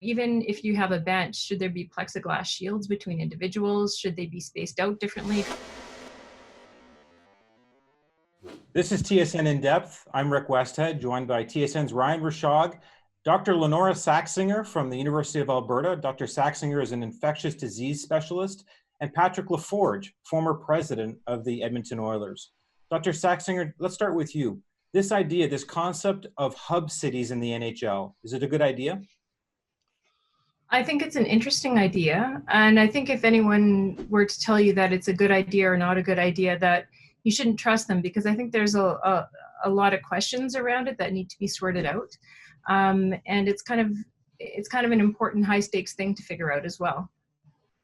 Even if you have a bench, should there be plexiglass shields between individuals? Should they be spaced out differently? This is TSN In Depth. I'm Rick Westhead, joined by TSN's Ryan Rishaug, Dr. Lynora Saxinger from the University of Alberta. Dr. Saxinger is an infectious disease specialist, and Patrick LaForge, former president of the Edmonton Oilers. Dr. Saxinger, let's start with you. This idea, this concept of hub cities in the NHL, is it a good idea? I think it's an interesting idea. And I think if anyone were to tell you that it's a good idea or not a good idea, that you shouldn't trust them, because I think there's a lot of questions around it that need to be sorted out. And it's kind of an important high stakes thing to figure out as well.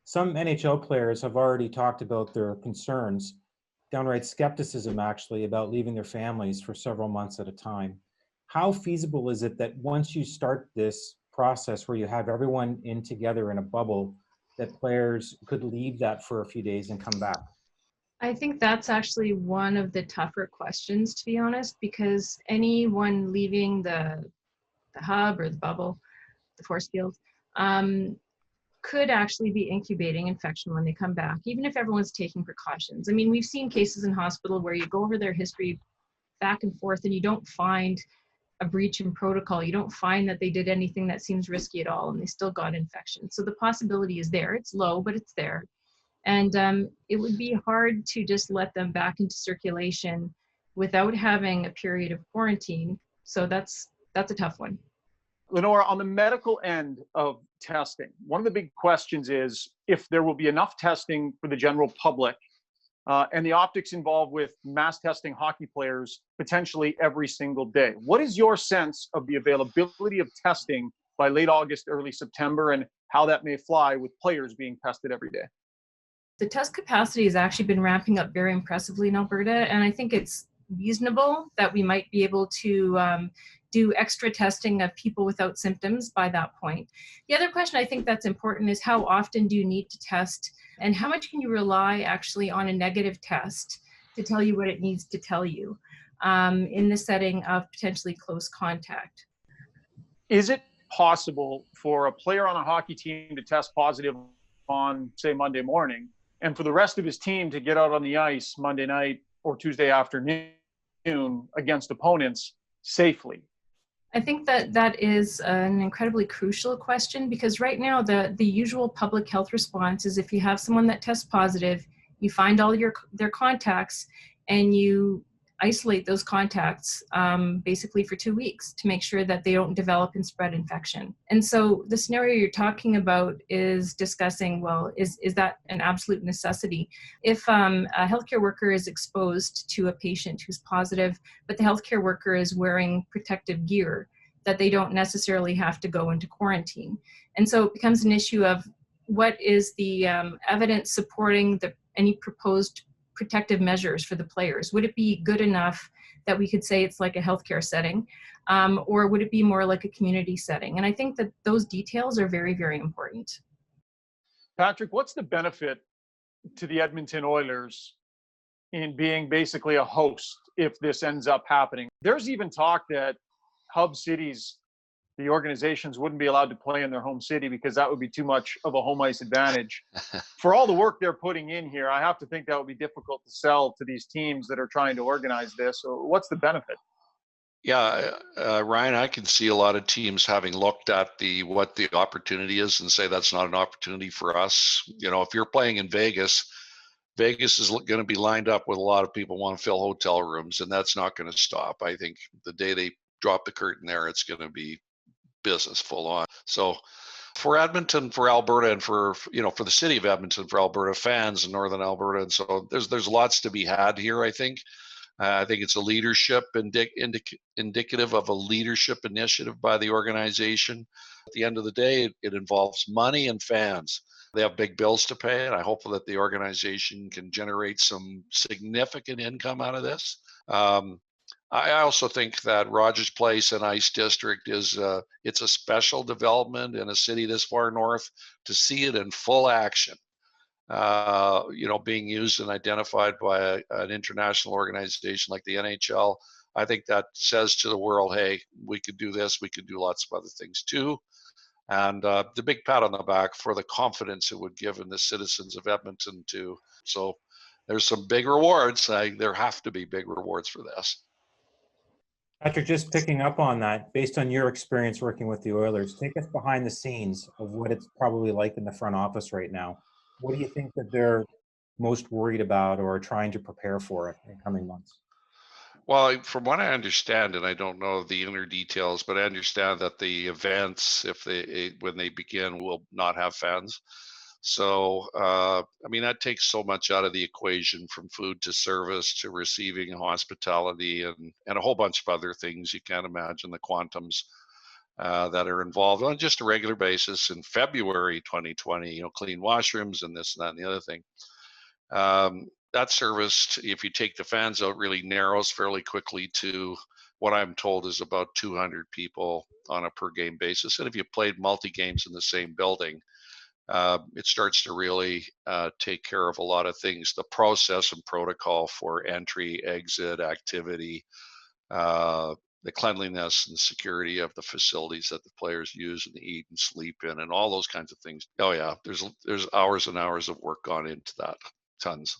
Some NHL players have already talked about their concerns, downright skepticism actually, about leaving their families for several months at a time. How feasible is it that once you start this process where you have everyone in together in a bubble, that players could leave that for a few days and come back? I think that's actually one of the tougher questions, to be honest, because anyone leaving the hub or the bubble, the force field, could actually be incubating infection when they come back, even if everyone's taking precautions. I mean, we've seen cases in hospital where you go over their history back and forth and you don't find a breach in protocol. You don't find that they did anything that seems risky at all, and they still got infection. So the possibility is there. It's low, but it's there. And it would be hard to just let them back into circulation without having a period of quarantine. So that's a tough one. Lynora, on the medical end of testing, one of the big questions is if there will be enough testing for the general public and the optics involved with mass testing hockey players potentially every single day. What is your sense of the availability of testing by late August, early September, and how that may fly with players being tested every day? The test capacity has actually been ramping up very impressively in Alberta, and I think it's reasonable that we might be able to do extra testing of people without symptoms by that point. The other question I think that's important is how often do you need to test, and how much can you rely actually on a negative test to tell you what it needs to tell you in the setting of potentially close contact. Is it possible for a player on a hockey team to test positive on, say, Monday morning, and for the rest of his team to get out on the ice Monday night or Tuesday afternoon against opponents safely? I think that is an incredibly crucial question, because right now the usual public health response is if you have someone that tests positive, you find all their contacts and you isolate those contacts basically for 2 weeks to make sure that they don't develop and spread infection. And so the scenario you're talking about is discussing, well, is that an absolute necessity? If a healthcare worker is exposed to a patient who's positive, but the healthcare worker is wearing protective gear, that they don't necessarily have to go into quarantine. And so it becomes an issue of what is the evidence supporting any proposed protective measures for the players? Would it be good enough that we could say it's like a healthcare setting, or would it be more like a community setting? And I think that those details are very, very important. Patrick, what's the benefit to the Edmonton Oilers in being basically a host if this ends up happening? There's even talk that hub cities, the organizations, wouldn't be allowed to play in their home city because that would be too much of a home ice advantage. For all the work they're putting in here, I have to think that would be difficult to sell to these teams that are trying to organize this. So what's the benefit? Yeah, Ryan, I can see a lot of teams having looked at what the opportunity is and say that's not an opportunity for us. You know, if you're playing in Vegas, Vegas is going to be lined up with a lot of people want to fill hotel rooms, and that's not going to stop. I think the day they drop the curtain there, it's going to be business full on. So for Edmonton, for Alberta, and for the city of Edmonton, for Alberta fans in Northern Alberta, and so there's lots to be had here. I think it's a leadership indicative of a leadership initiative by the organization. At the end of the day, it involves money and fans. They have big bills to pay, and I hope that the organization can generate some significant income out of this. I also think that Rogers Place and Ice District it's a special development in a city this far north. To see it in full action, being used and identified by an international organization like the NHL, I think that says to the world, hey, we could do this, we could do lots of other things too. And the big pat on the back for the confidence it would give in the citizens of Edmonton too. So there's some big rewards. There have to be big rewards for this. Patrick, just picking up on that, based on your experience working with the Oilers, take us behind the scenes of what it's probably like in the front office right now. What do you think that they're most worried about or trying to prepare for it in coming months? Well, from what I understand, and I don't know the inner details, but I understand that the events, when they begin, will not have fans. So, I mean, that takes so much out of the equation, from food to service to receiving hospitality and a whole bunch of other things. You can't imagine the quantums that are involved on just a regular basis. In February 2020, clean washrooms and this and that and the other thing. That service, if you take the fans out, really narrows fairly quickly to what I'm told is about 200 people on a per game basis. And if you played multi-games in the same building, it starts to really take care of a lot of things. The process and protocol for entry, exit, activity, the cleanliness and security of the facilities that the players use and eat and sleep in, and all those kinds of things. Oh yeah, there's hours and hours of work gone into that, tons.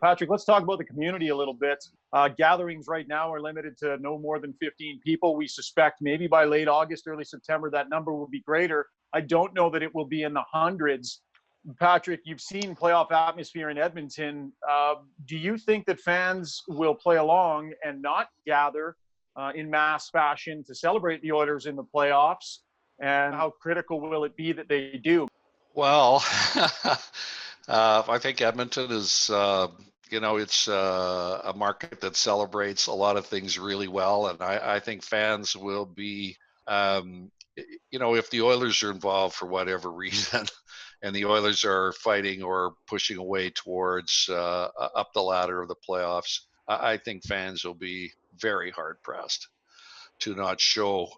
Patrick, let's talk about the community a little bit. Gatherings right now are limited to no more than 15 people. We suspect maybe by late August, early September, that number will be greater. I don't know that it will be in the hundreds. Patrick, you've seen playoff atmosphere in Edmonton. Do you think that fans will play along and not gather in mass fashion to celebrate the Oilers in the playoffs? And how critical will it be that they do? Well, I think Edmonton is, it's a market that celebrates a lot of things really well. And I think fans will be, if the Oilers are involved for whatever reason, and the Oilers are fighting or pushing away towards up the ladder of the playoffs, I think fans will be very hard pressed to not show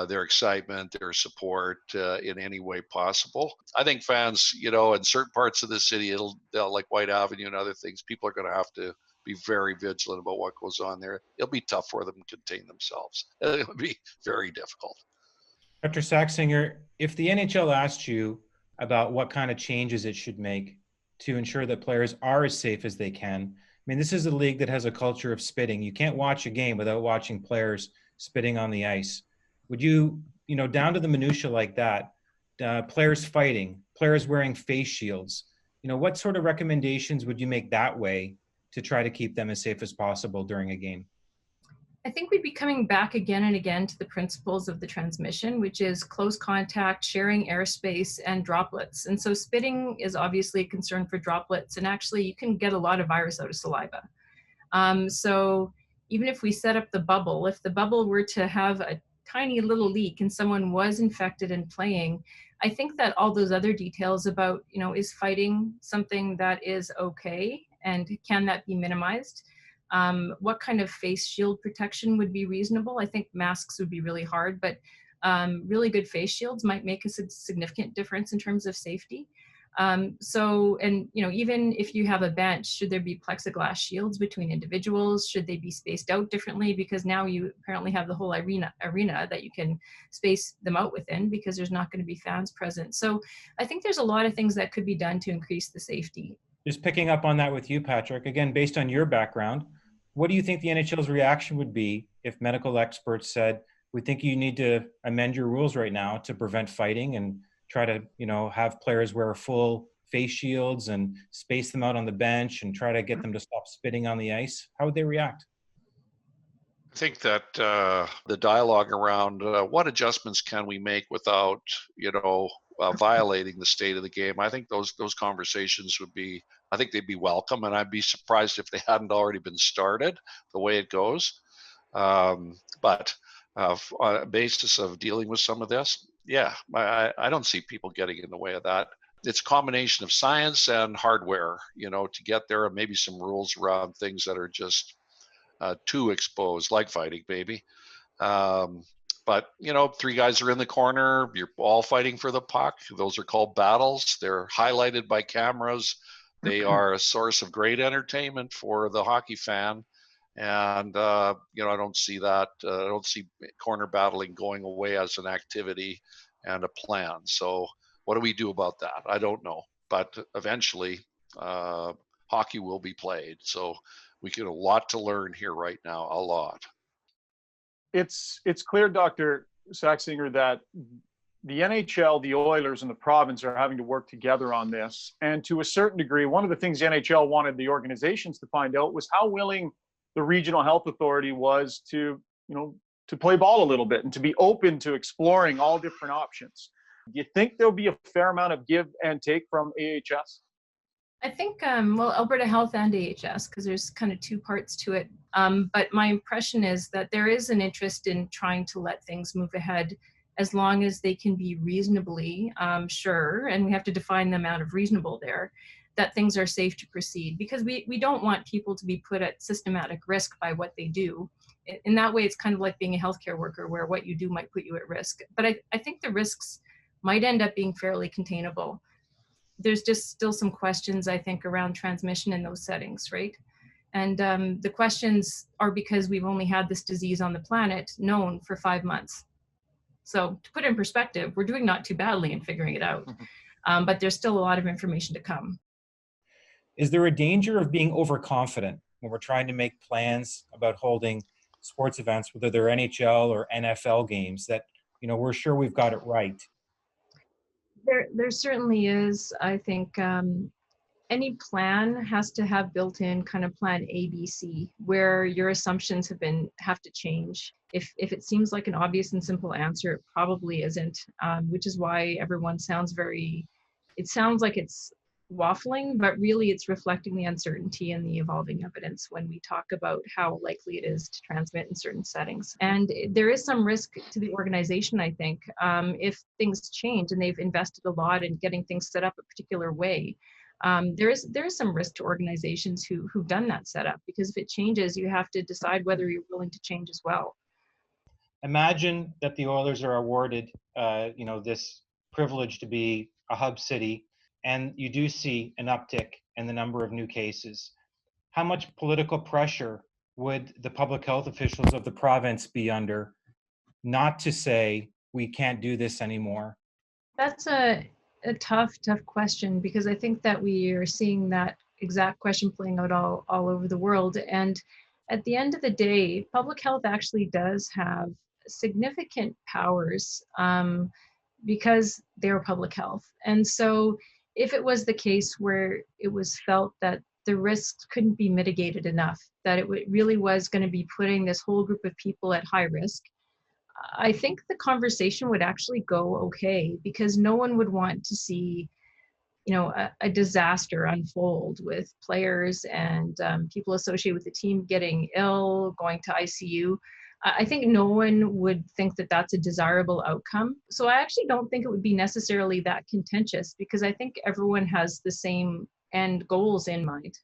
their excitement, their support in any way possible. I think fans, in certain parts of the city, they'll like White Avenue and other things, people are going to have to be very vigilant about what goes on there. It'll be tough for them to contain themselves. It'll be very difficult. Dr. Saxinger, if the NHL asked you about what kind of changes it should make to ensure that players are as safe as they can, I mean, this is a league that has a culture of spitting. You can't watch a game without watching players spitting on the ice. Would you, down to the minutia like that, players fighting, players wearing face shields, what sort of recommendations would you make that way to try to keep them as safe as possible during a game? I think we'd be coming back again and again to the principles of the transmission, which is close contact, sharing airspace, and droplets. And so spitting is obviously a concern for droplets, and actually you can get a lot of virus out of saliva. So even if we set up the bubble, if the bubble were to have a tiny little leak and someone was infected and playing, I think that all those other details about, is fighting something that is okay, and can that be minimized? What kind of face shield protection would be reasonable? I think masks would be really hard, but really good face shields might make a significant difference in terms of safety. Even if you have a bench, should there be plexiglass shields between individuals? Should they be spaced out differently? Because now you apparently have the whole arena that you can space them out within, because there's not going to be fans present. So I think there's a lot of things that could be done to increase the safety. Just picking up on that with you, Patrick, again, based on your background, what do you think the NHL's reaction would be if medical experts said, we think you need to amend your rules right now to prevent fighting and try to, have players wear full face shields and space them out on the bench and try to get them to stop spitting on the ice? How would they react? I think that the dialogue around what adjustments can we make without, violating the state of the game, I think those conversations would be, I think they'd be welcome, and I'd be surprised if they hadn't already been started the way it goes. But on a basis of dealing with some of this, I don't see people getting in the way of that. It's a combination of science and hardware, to get there, and maybe some rules around things that are just too exposed, like fighting, maybe. But, three guys are in the corner, you're all fighting for the puck. Those are called battles. They're highlighted by cameras. They are a source of great entertainment for the hockey fan. And, I don't see that. I don't see corner battling going away as an activity. and a plan. So what do we do about that? I don't know, but eventually hockey will be played. So we get a lot to learn here right now, a lot. It's clear, Dr. Saxinger, that the NHL, the Oilers, and the province are having to work together on this. And to a certain degree, one of the things the NHL wanted the organizations to find out was how willing the regional health authority was to, to play ball a little bit and to be open to exploring all different options. Do you think there'll be a fair amount of give and take from AHS? I think, Alberta Health and AHS, because there's kind of two parts to it. But my impression is that there is an interest in trying to let things move ahead as long as they can be reasonably sure, and we have to define the amount of reasonable there, that things are safe to proceed. Because we don't want people to be put at systematic risk by what they do. In that way, it's kind of like being a healthcare worker where what you do might put you at risk. But I think the risks might end up being fairly containable. There's just still some questions, I think, around transmission in those settings, right? And the questions are because we've only had this disease on the planet known for 5 months. So to put it in perspective, we're doing not too badly in figuring it out, but there's still a lot of information to come. Is there a danger of being overconfident when we're trying to make plans about holding sports events, whether they're NHL or NFL games, that, we're sure we've got it right? There certainly is. I think any plan has to have built-in kind of plan A, B, C, where your assumptions have to change. If it seems like an obvious and simple answer, it probably isn't, which is why everyone sounds it sounds like it's waffling, but really it's reflecting the uncertainty and the evolving evidence when we talk about how likely it is to transmit in certain settings. And there is some risk to the organization, I think, if things change and they've invested a lot in getting things set up a particular way. There is some risk to organizations who've done that setup, because if it changes, you have to decide whether you're willing to change as well. Imagine that the Oilers are awarded, this privilege to be a hub city, and you do see an uptick in the number of new cases. How much political pressure would the public health officials of the province be under not to say, we can't do this anymore? That's a tough question, because I think that we are seeing that exact question playing out all over the world. And at the end of the day, public health actually does have significant powers because they're public health. And so if it was the case where it was felt that the risks couldn't be mitigated enough, that it really was going to be putting this whole group of people at high risk, I think the conversation would actually go okay, because no one would want to see, a disaster unfold with players and people associated with the team getting ill, going to ICU. I think no one would think that that's a desirable outcome. So I actually don't think it would be necessarily that contentious, because I think everyone has the same end goals in mind.